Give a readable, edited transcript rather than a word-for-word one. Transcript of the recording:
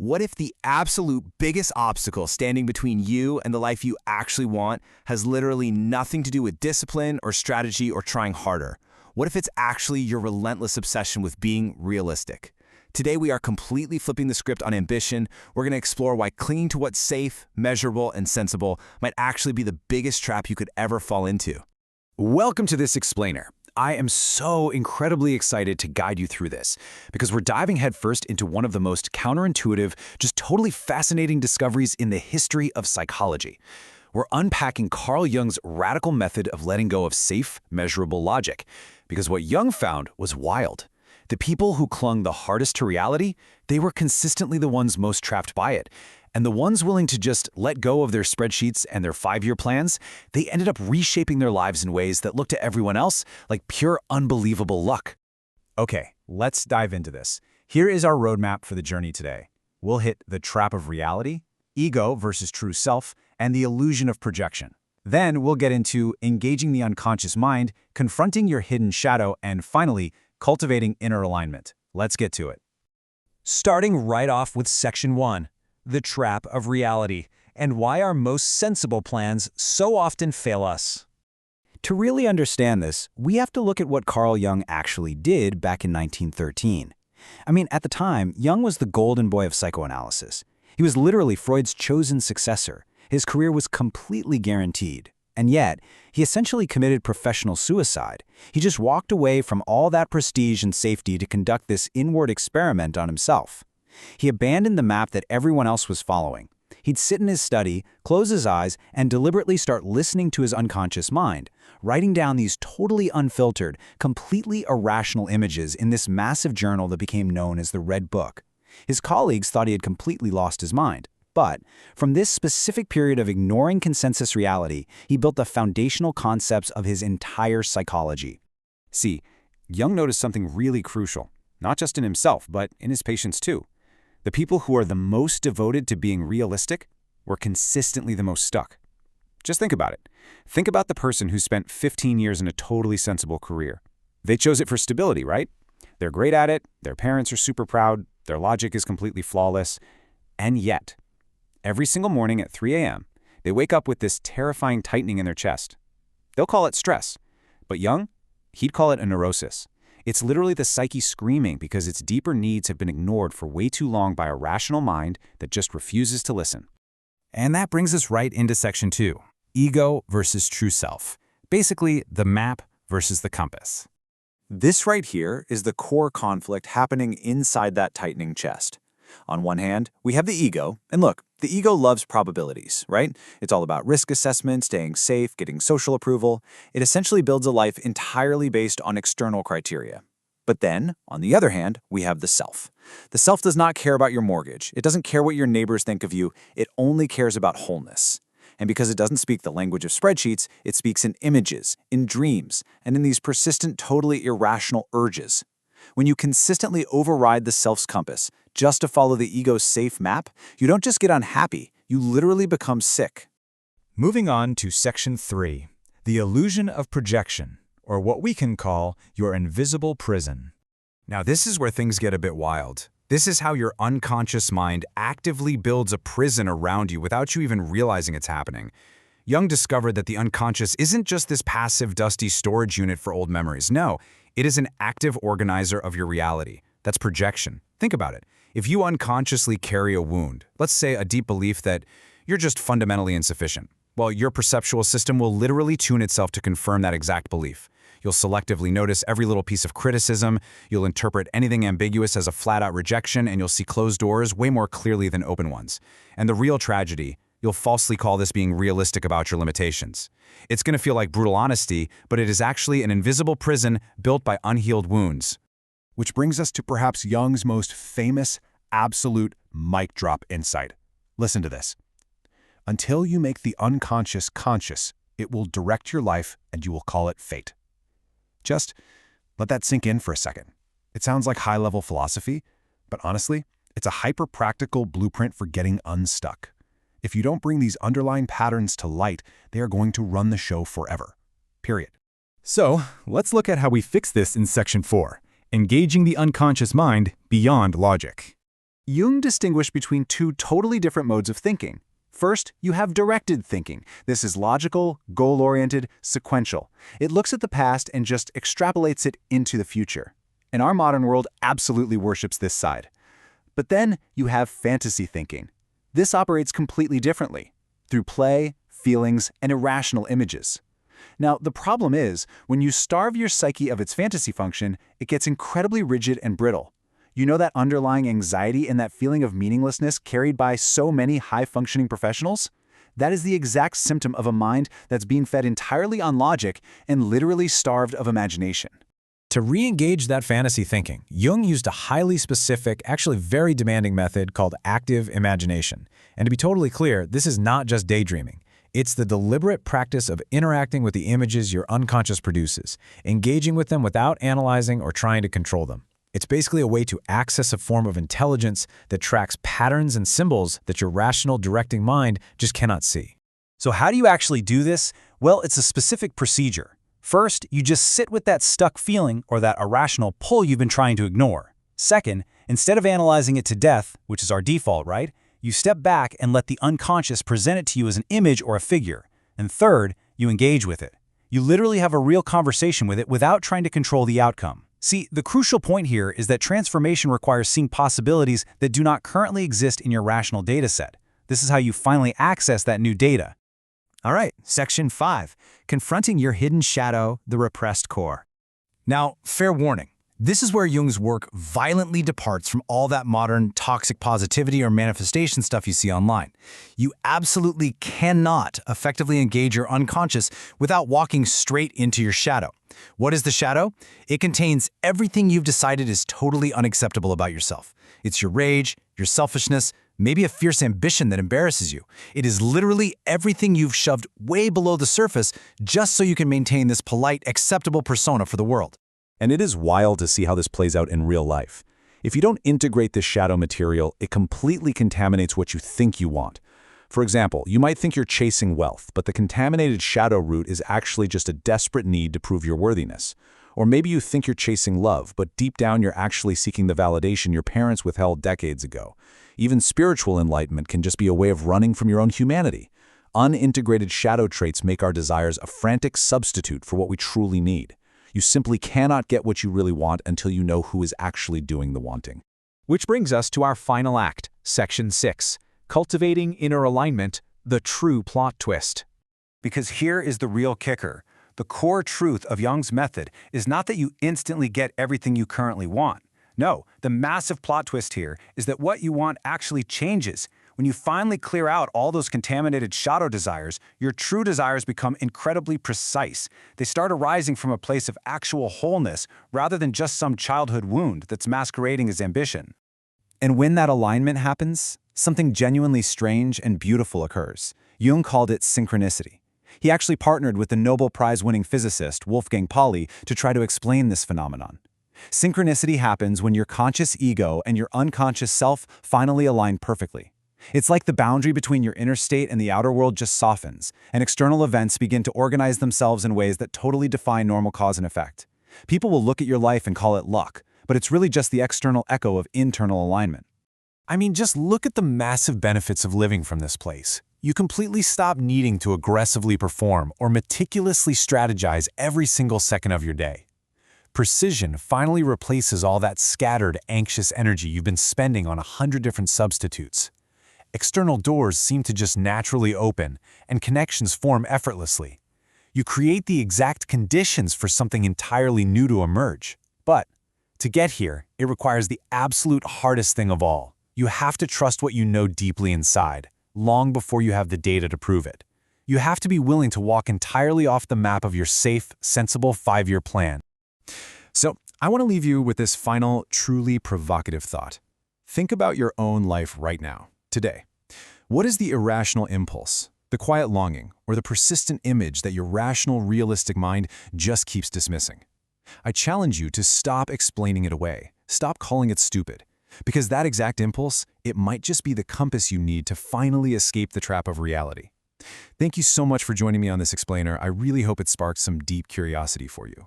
What if the absolute biggest obstacle standing between you and the life you actually want has literally nothing to do with discipline or strategy or trying harder? What if it's actually your relentless obsession with being realistic? Today, we are completely flipping the script on ambition. We're going to explore why clinging to what's safe, measurable, and sensible might actually be the biggest trap you could ever fall into. Welcome to this explainer. I am so incredibly excited to guide you through this because we're diving headfirst into one of the most counterintuitive, just totally fascinating discoveries in the history of psychology. We're unpacking Carl Jung's radical method of letting go of safe, measurable logic, because what Jung found was wild. The people who clung the hardest to reality, they were consistently the ones most trapped by it. And the ones willing to just let go of their spreadsheets and their 5-year plans, they ended up reshaping their lives in ways that looked to everyone else like pure unbelievable luck. Okay, let's dive into this. Here is our roadmap for the journey today. We'll hit the trap of reality, ego versus true self, and the illusion of projection. Then we'll get into engaging the unconscious mind, confronting your hidden shadow, and finally, cultivating inner alignment. Let's get to it. Starting right off with Section 1. The trap of reality, and why our most sensible plans so often fail us. To really understand this, we have to look at what Carl Jung actually did back in 1913. At the time, Jung was the golden boy of psychoanalysis. He was literally Freud's chosen successor. His career was completely guaranteed. And yet, he essentially committed professional suicide. He just walked away from all that prestige and safety to conduct this inward experiment on himself. He abandoned the map that everyone else was following. He'd sit in his study, close his eyes, and deliberately start listening to his unconscious mind, writing down these totally unfiltered, completely irrational images in this massive journal that became known as the Red Book. His colleagues thought he had completely lost his mind. But from this specific period of ignoring consensus reality, he built the foundational concepts of his entire psychology. See, Jung noticed something really crucial, not just in himself, but in his patients too. The people who are the most devoted to being realistic were consistently the most stuck. Just think about it. Think about the person who spent 15 years in a totally sensible career. They chose it for stability, right? They're great at it, their parents are super proud, their logic is completely flawless, and yet, every single morning at 3 a.m., they wake up with this terrifying tightening in their chest. They'll call it stress, but Jung, he'd call it a neurosis. It's literally the psyche screaming because its deeper needs have been ignored for way too long by a rational mind that just refuses to listen. And that brings us right into Section 2, ego versus true self. Basically, the map versus the compass. This right here is the core conflict happening inside that tightening chest. On one hand, we have the ego, and look, the ego loves probabilities, right? It's all about risk assessment, staying safe, getting social approval. It essentially builds a life entirely based on external criteria. But then, on the other hand, we have the self. The self does not care about your mortgage. It doesn't care what your neighbors think of you. It only cares about wholeness. And because it doesn't speak the language of spreadsheets, it speaks in images, in dreams, and in these persistent, totally irrational urges. When you consistently override the self's compass just to follow the ego's safe map, you don't just get unhappy, you literally become sick. Moving on to Section 3, the illusion of projection, or what we can call your invisible prison. Now, this is where things get a bit wild. This is how your unconscious mind actively builds a prison around you without you even realizing it's happening. Jung discovered that the unconscious isn't just this passive, dusty storage unit for old memories. No, it is an active organizer of your reality. That's projection. Think about it. If you unconsciously carry a wound, let's say a deep belief that you're just fundamentally insufficient, well, your perceptual system will literally tune itself to confirm that exact belief. You'll selectively notice every little piece of criticism, you'll interpret anything ambiguous as a flat-out rejection, and you'll see closed doors way more clearly than open ones. And the real tragedy, you'll falsely call this being realistic about your limitations. It's going to feel like brutal honesty, but it is actually an invisible prison built by unhealed wounds. Which brings us to perhaps Jung's most famous, absolute mic drop insight. Listen to this. Until you make the unconscious conscious, it will direct your life and you will call it fate. Just let that sink in for a second. It sounds like high-level philosophy, but honestly, it's a hyper-practical blueprint for getting unstuck. If you don't bring these underlying patterns to light, they are going to run the show forever. Period. So, let's look at how we fix this in Section 4, engaging the unconscious mind beyond logic. Jung distinguished between two totally different modes of thinking. First, you have directed thinking. This is logical, goal-oriented, sequential. It looks at the past and just extrapolates it into the future. And our modern world absolutely worships this side. But then you have fantasy thinking. This operates completely differently, through play, feelings, and irrational images. Now, the problem is, when you starve your psyche of its fantasy function, it gets incredibly rigid and brittle. You know that underlying anxiety and that feeling of meaninglessness carried by so many high-functioning professionals? That is the exact symptom of a mind that's being fed entirely on logic and literally starved of imagination. To re-engage that fantasy thinking, Jung used a highly specific, actually very demanding method called active imagination. And to be totally clear, this is not just daydreaming. It's the deliberate practice of interacting with the images your unconscious produces, engaging with them without analyzing or trying to control them. It's basically a way to access a form of intelligence that tracks patterns and symbols that your rational, directing mind just cannot see. So how do you actually do this? Well, it's a specific procedure. First, you just sit with that stuck feeling or that irrational pull you've been trying to ignore. Second, instead of analyzing it to death, which is our default, right? You step back and let the unconscious present it to you as an image or a figure. And third, you engage with it. You literally have a real conversation with it without trying to control the outcome. See, the crucial point here is that transformation requires seeing possibilities that do not currently exist in your rational data set. This is how you finally access that new data. All right, Section 5, Confronting Your Hidden Shadow, the Repressed Core. Now, fair warning, this is where Jung's work violently departs from all that modern toxic positivity or manifestation stuff you see online. You absolutely cannot effectively engage your unconscious without walking straight into your shadow. What is the shadow? It contains everything you've decided is totally unacceptable about yourself. It's your rage, your selfishness, maybe a fierce ambition that embarrasses you. It is literally everything you've shoved way below the surface just so you can maintain this polite, acceptable persona for the world. And it is wild to see how this plays out in real life. If you don't integrate this shadow material, it completely contaminates what you think you want. For example, you might think you're chasing wealth, but the contaminated shadow root is actually just a desperate need to prove your worthiness. Or maybe you think you're chasing love, but deep down you're actually seeking the validation your parents withheld decades ago. Even spiritual enlightenment can just be a way of running from your own humanity. Unintegrated shadow traits make our desires a frantic substitute for what we truly need. You simply cannot get what you really want until you know who is actually doing the wanting. Which brings us to our final act, Section 6, Cultivating Inner Alignment, the True Plot Twist. Because here is the real kicker. The core truth of Jung's method is not that you instantly get everything you currently want. No, the massive plot twist here is that what you want actually changes. When you finally clear out all those contaminated shadow desires, your true desires become incredibly precise. They start arising from a place of actual wholeness rather than just some childhood wound that's masquerading as ambition. And when that alignment happens, something genuinely strange and beautiful occurs. Jung called it synchronicity. He actually partnered with the Nobel Prize-winning physicist Wolfgang Pauli to try to explain this phenomenon. Synchronicity happens when your conscious ego and your unconscious self finally align perfectly. It's like the boundary between your inner state and the outer world just softens, and external events begin to organize themselves in ways that totally defy normal cause and effect. People will look at your life and call it luck, but it's really just the external echo of internal alignment. I mean, just look at the massive benefits of living from this place. You completely stop needing to aggressively perform or meticulously strategize every single second of your day. Precision finally replaces all that scattered, anxious energy you've been spending on 100 different substitutes. External doors seem to just naturally open, and connections form effortlessly. You create the exact conditions for something entirely new to emerge. But to get here, it requires the absolute hardest thing of all. You have to trust what you know deeply inside, long before you have the data to prove it. You have to be willing to walk entirely off the map of your safe, sensible 5-year plan. So, I want to leave you with this final, truly provocative thought. Think about your own life right now, today. What is the irrational impulse, the quiet longing, or the persistent image that your rational, realistic mind just keeps dismissing? I challenge you to stop explaining it away. Stop calling it stupid. Because that exact impulse, it might just be the compass you need to finally escape the trap of reality. Thank you so much for joining me on this explainer. I really hope it sparked some deep curiosity for you.